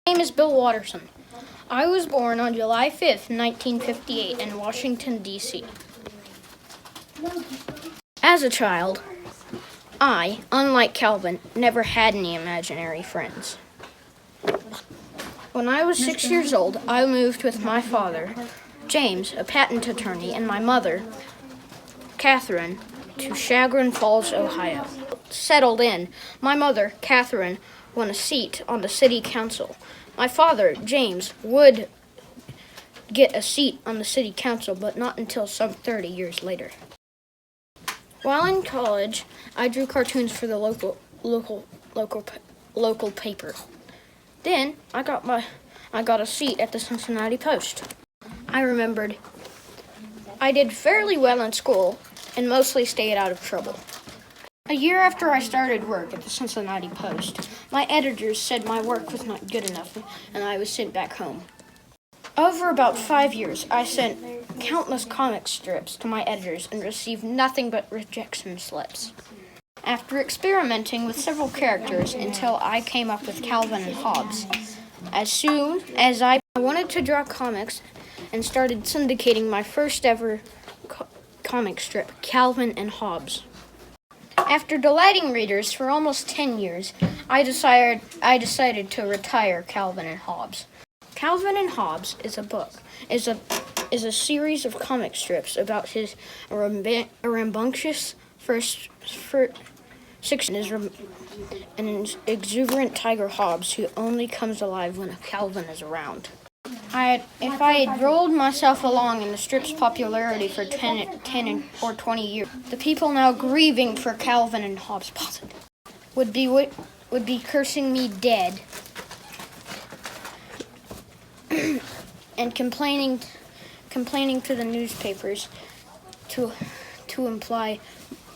My name is Bill Watterson. I was born on July 5th, 1958 in Washington, D.C. As a child, I, unlike Calvin, never had any imaginary friends. When I was 6 years old, I moved with my father, James, a patent attorney, and my mother, Catherine, to Chagrin Falls, Ohio. Settled in, my mother, Catherine, won a seat on the city council. My father, James, would get a seat on the city council, but not until some 30 years later. While in college, I drew cartoons for the local paper. Then I got a seat at the Cincinnati Post. I remembered I did fairly well in school and mostly stayed out of trouble. A year after I started work at the Cincinnati Post, my editors said my work was not good enough and I was sent back home. Over about 5 years, I sent countless comic strips to my editors and received nothing but rejection slips. After experimenting with several characters until I came up with Calvin and Hobbes, as soon as I wanted to draw comics and started syndicating my first ever comic strip, Calvin and Hobbes. After delighting readers for almost 10 years, I decided to retire Calvin and Hobbes. Calvin and Hobbes is a series of comic strips about his rambunctious first section is an exuberant tiger Hobbes who only comes alive when Calvin is around. If I had rolled myself along in the strip's popularity for 10 or 20 years, the people now grieving for Calvin and Hobbes would be cursing me dead and complaining to the newspapers to imply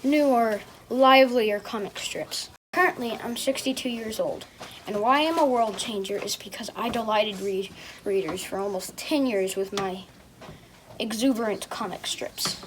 newer, livelier comic strips. Currently, I'm 62 years old, and why I'm a world changer is because I delighted readers for almost 10 years with my exuberant comic strips.